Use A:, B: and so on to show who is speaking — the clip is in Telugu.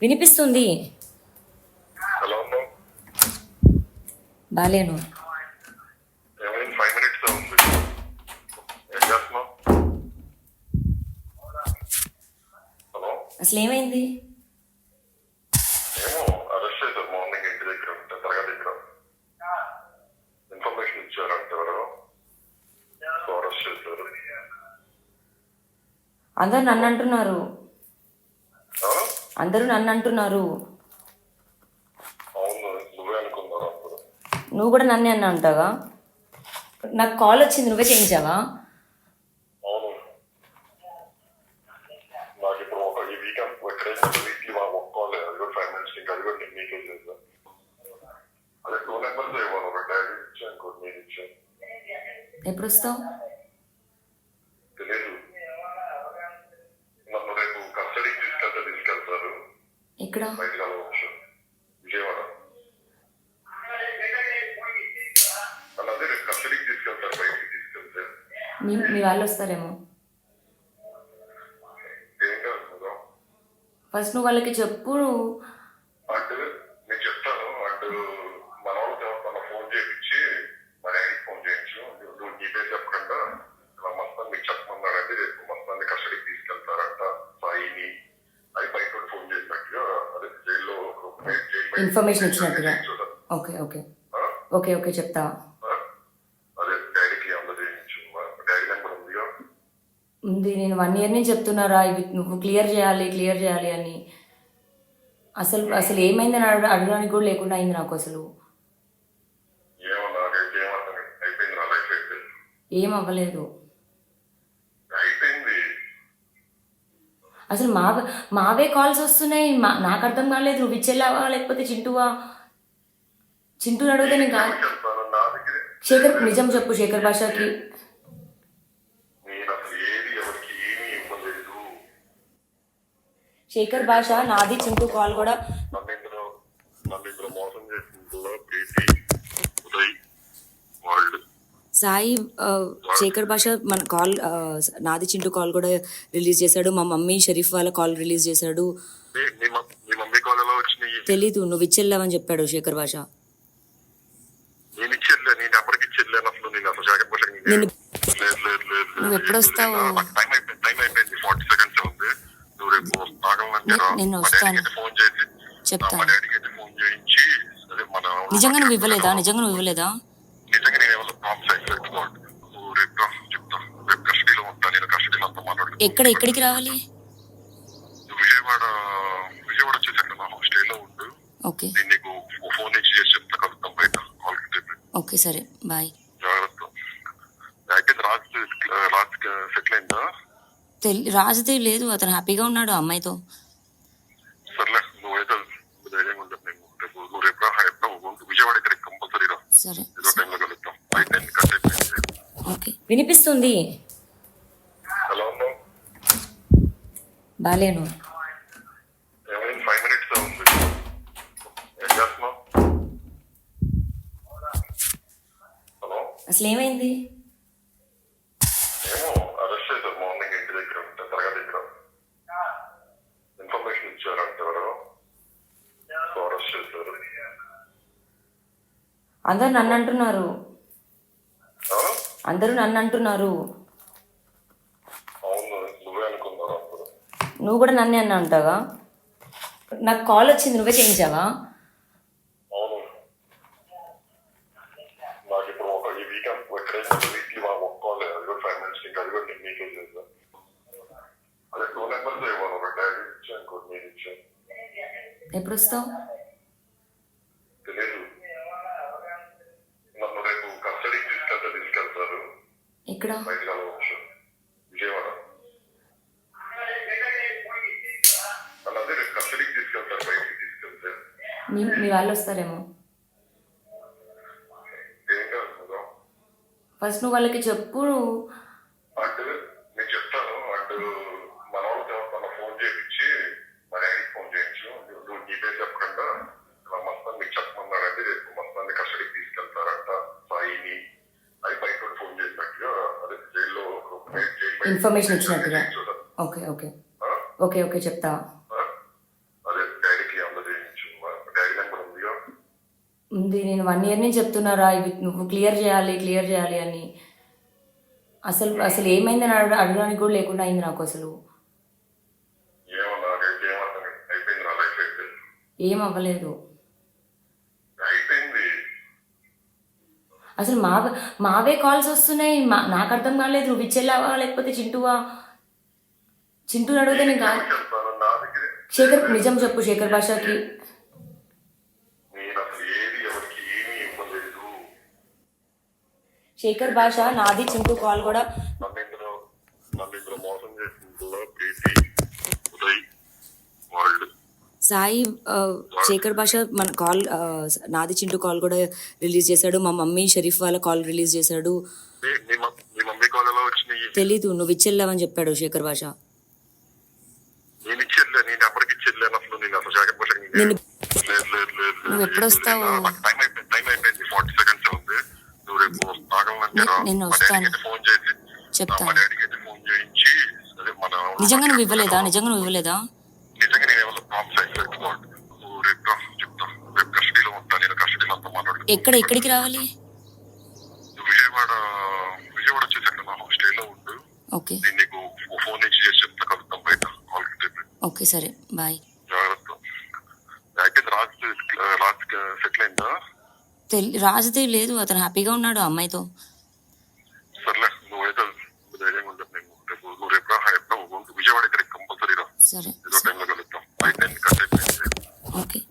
A: వినిపిస్తుంది.
B: హలో అమ్మా.
A: బాలేను.
B: ఏమైంది? 5 minutes ఉంది. ఏం చేస్తున్నావు? హలో.
A: అసలు ఏమైంది?
B: ఏమో అరెస్ట్ చేశారు మార్నింగ్ ఇంటి దగ్గర ఉంటే తరగతి దగ్గర ఇన్ఫర్మేషన్ ఇచ్చారంటే ఎవరు సో అరెస్ట్ చేశారు.
A: అందరూ నన్ను అంటున్నారు.
B: ఆ?
A: అందరూ నన్ను అంటున్నారు.
B: అవును, నువ్వే అనుకున్నారు అందరూ.
A: నువ్వు కూడా నన్నే అన్నా అంటావా? నాకు కాల్ వచ్చింది, నువ్వే చేయించావా?
B: అవును, నాకు ఇప్పుడు ఈ వీకెండ్ ఎక్కడైనా వీక్లీ ఒప్పుకోవాలి. అది కూడా 5 minutes ఇంకా అది కూడా నేను మీకే చేశాను. అదే 2 numbers ఇవ్వను, ఒక డాడీ ఇచ్చి ఇంకోటి మీరు ఇచ్చాను.
A: ఎప్పుడు వస్తావు?
B: తెలియదు. నన్ను రేపు కస్టడీకి తీసుకెళ్తారు.
A: ఇక్కడ
B: బయటకు వెళ్ళవచ్చు. విజయవాడ. నన్ను అదే రేపు కస్టడీకి తీసుకెళ్తారు. బయటికి తీసుకెళ్తే
A: మీ వాళ్ళు వస్తారేమో.
B: ఏం కాదు కదా.
A: ఫస్ట్ నువ్వు వాళ్ళకి చెప్పు.
B: అండ్ నేను చెప్తాను. అండ్ మన వాళ్ళతో మన ఫోన్ చేయించి మా డాడీకి ఫోన్ చేయించు. నువ్వు నీ పేరు చెప్పకుండా ఇలా మస్తాన్ మీకు చెప్పమన్నాడంటే రేపు మస్తాన్ని కస్టడీకి తీసుకెళ్తారంట సాయిని అది బయట ఫోన్ చేసినట్టుగా. అదే జైల్లో
A: ఇన్ఫర్మేషన్ ఇచ్చినట్టుగా. ఓకే ఓకే ఓకే ఓకే చెప్తా.
B: అదే డాడీకి అందరూ చేయించు. డాడీ నెంబర్ ఉందిగా.
A: ఉంది. నేను 1 year నుంచి చెప్తున్నారా ఇవి నువ్వు క్లియర్ చేయాలి అని. అసలు ఏమైందని అడగడానికి కూడా లేకుండా అయింది నాకు. అసలు
B: ఏమో నాకైతే ఏమర్థం అయిపోయింది. నా లైఫ్ అయిపోయింది.
A: ఏం అవ్వలేదు.
B: అయిపోయింది.
A: అసలు మావే కాల్స్ వస్తున్నాయి. నాకు అర్థం కాలేదు. నువ్వు ఇచ్చేలావా లేకపోతే చింటూవా? చింటూని అడిగితే నేను కాదు.
B: చెప్తాను నా దగ్గరే.
A: శేఖర్ నిజం చెప్పు. శేఖర్ భాషకి
B: నేను అసలు ఏది ఎవరికి ఏమీ ఇవ్వలేదు.
A: శేఖర్ భాష నాది చింటూ కాల్ కూడా.
B: నన్ను ఇందులో మోసం చేసిందో ప్రీతి ఉదయ్ వాళ్ళు
A: సాయి శేఖర్ భాష మన కాల్ నాది చింటూ కాల్ కూడా రిలీజ్ చేశాడు. మా మమ్మీ షరీఫ్ వాళ్ళ కాల్ రిలీజ్ చేశాడు.
B: మీ మమ్మీ కాల్ ఎలా వచ్చినాయి?
A: తెలీదు. నువ్వు ఇచ్చెళ్ళావని చెప్పాడు శేఖర్ భాష.
B: నేను ఇచ్చేది నేను ఎవరికి ఇచ్చేది అసలు. నేను అసలు శాఖ పోషక
A: నేను నువ్వు ఎప్పుడు వస్తావు?
B: టైం అయిపోయింది. 40 seconds ఉంది. నువ్వు రేపు
A: నేను వస్తాను.
B: ఫోన్ చేసి
A: చెప్తా.
B: మా డాడీకి అయితే ఫోన్ చేయించి అదే మన
A: నిజంగా నువ్వు ఇవ్వలేదా? నిజంగా
B: నిజంగా నేను ఏమన్నా ప్రాబ్లమ్స్ అయిపోయింది. నువ్వు రేపు చెప్తా. రేపు కస్టడీలో ఉంటా. నేను కస్టడీలో అంతా మాట్లాడుతాను.
A: ఎక్కడికి రావాలి?
B: నువ్వు విజయవాడ వచ్చేసాక నా హాస్టల్లో ఉండు.
A: ఓకే
B: నేను నీకు ఫోన్ నుంచి చేసి చెప్తా. కలుద్దాం బయట.
A: ఓకే సరే బాయ్.
B: జాగ్రత్త. యాక్చువల్లీ రాజ్ సెటిల్ అయిందా?
A: రాజుదే లేదు. అతను హ్యాపీగా ఉన్నాడు ఆ అమ్మాయితో.
B: సర్లే, నువ్వైతే ధైర్యంగా ఉండదు. నువ్వు రేపు విజయవాడ ఇక్కడ కంపల్సరీ రా.
A: సరే
B: ఏదో టైంలో కలుద్దాం. బయట కట్ అయిపోయింది.
A: ఓకే వినిపిస్తుంది.
B: ఎలా ఉన్నావు?
A: బాలేను.
B: ఏమైంది? 5 minutes ఉంది. ఏం చేస్తున్నావు? హలో.
A: అసలు ఏమైంది?
B: ఏమో అరెస్ట్ చేశారు మార్నింగ్ ఇంటి దగ్గర ఉంటే తరగతి దగ్గర ఇన్ఫర్మేషన్ ఇచ్చారంటే ఎవరు సో అరెస్ట్ చేశారు.
A: అందరూ నన్ను అంటున్నారు.
B: ఆ? అవును, నువ్వే అనుకున్నారు అందరూ.
A: నువ్వు కూడా నన్నే అన్నా అంటావా? నాకు కాల్ వచ్చింది, నువ్వే చేయించావా?
B: అవును, నాకు ఇప్పుడు ఈ వీకెండ్ ఎక్కడైనా వీక్లీ ఒప్పుకోవాలి. అది కూడా 5 minutes ఇంకా అది కూడా నేను మీకే చేశాను. అదే 2 numbers ఇవ్వను, ఒక డాడీ ఇచ్చి ఇంకోటి మీరు ఇచ్చాను.
A: ఎప్పుడు వస్తావు?
B: తెలియదు. నన్ను రేపు కస్టడీకి తీసుకెళ్తారు.
A: ఇక్కడ
B: బయటకు వెళ్ళవచ్చు. విజయవాడ. నన్ను అదే రేపు కస్టడీకి తీసుకెళ్తారు. బయటికి తీసుకెళ్తే
A: మీ వాళ్ళు వస్తారేమో.
B: ఏం కాదు కదా.
A: ఫస్ట్ నువ్వు వాళ్ళకి చెప్పు.
B: అండ్ నేను చెప్తాను. అండ్ మన వాళ్ళతో మన ఫోన్ చేయించి మా డాడీకి ఫోన్ చేయించు. నువ్వు నీ పేరు చెప్పకుండా ఇలా మస్తాన్ మీకు చెప్పమన్నాడంటే రేపు మస్తాన్ని కస్టడీకి తీసుకెళ్తారంట సాయిని అది బయట ఫోన్ చేసినట్టుగా. అదే జైల్లో
A: ఇన్ఫర్మేషన్ ఇచ్చినట్టుగా. ఓకే ఓకే ఓకే ఓకే చెప్తా.
B: అదే
A: ఉంది. నేను 1 ఇయర్ నుంచి చెప్తున్నారా ఇవి నువ్వు క్లియర్ చేయాలి అని. అసలు ఏమైందని అడగడానికి కూడా లేకుండా అయింది నాకు అసలు.
B: ఏమో నాకైతే ఏమర్థం అయిపోయింది. నా లైఫ్ అయితే
A: ఏం అవ్వలేదు.
B: అయిపోయింది.
A: అసలు మావే కాల్స్ వస్తున్నాయి. నాకు అర్థం కాలేదు. నువ్వు ఇచ్చేలావా లేకపోతే చింటూని అడిగితే నేను కాదు.
B: చెప్తాను నా దగ్గరే
A: నిజం చెప్పు శేఖర్ భాషకి.
B: నేను అసలు ఏది ఎవరికి ఏమీ ఇవ్వలేదు.
A: శేఖర్ భాష నాది చింటూ కాల్ కూడా
B: నన్ను ఇందులో మోసం చేసిందో ప్రీతి ఉదయ్ వాళ్ళు
A: సాయి శేఖర్ భాష మన కాల్ నాది చింటూ కాల్ కూడా రిలీజ్ చేశాడు. మా మమ్మీ షరీఫ్ వాళ్ళ కాల్ రిలీజ్ చేశాడు.
B: మీ మమ్మీ కాల్ ఎలా వచ్చినాయి?
A: తెలీదు. నువ్వు ఇచ్చెళ్ళావని చెప్పాడు శేఖర్ భాష.
B: నేను ఇచ్చేది నీ నెంబర్కి ఇచ్చేది అసలు నేను అసలు జాకెట్ భాష
A: నువ్వు ఎప్పుడు వస్తావు?
B: టైం అయిపోయింది 40 seconds ఉంది. నువ్వు రేపు ఆగలంటే
A: నేను వస్తాను.
B: ఫోన్ చేసి
A: చెప్తాను.
B: మా డాడీకి అయితే ఫోన్ చేయించి అదే మన
A: నిజంగా నువ్వు ఇవ్వలేదా? నిజంగా
B: నేను ఏమన్నా ప్రాబ్లమ్స్ అయిపోయింది. నువ్వు రేపు చెప్తా. రేపు కస్టడీలో ఉంటా. నేను కస్టడీలో అంతా మాట్లాడుతాను.
A: ఎక్కడికి రావాలి?
B: నువ్వు విజయవాడ వచ్చేసి అక్కడ నా హాస్టల్లో ఉండు.
A: ఓకే
B: నేను నీకు ఫోన్ నుంచి చేసి చెప్తా. కలుద్దాం బయట. కాల్ చెప్పి
A: ఓకే సరే బాయ్.
B: జాగ్రత్త. యాకైతే రాజ్ సెటిల్ అయిందా?
A: రాజుదే లేదు. అతను హ్యాపీగా ఉన్నాడు ఆ అమ్మాయితో.
B: సర్లే నువ్వైతే ధైర్యంగా ఉండదు. నేను నువ్వు రేపు విజయవాడ ఇక్కడ కంపల్సరీ రా.
A: సరే
B: ఏదో టైంలో కలుద్దాం. బయట కట్ అయిపోయింది.
A: ఓకే.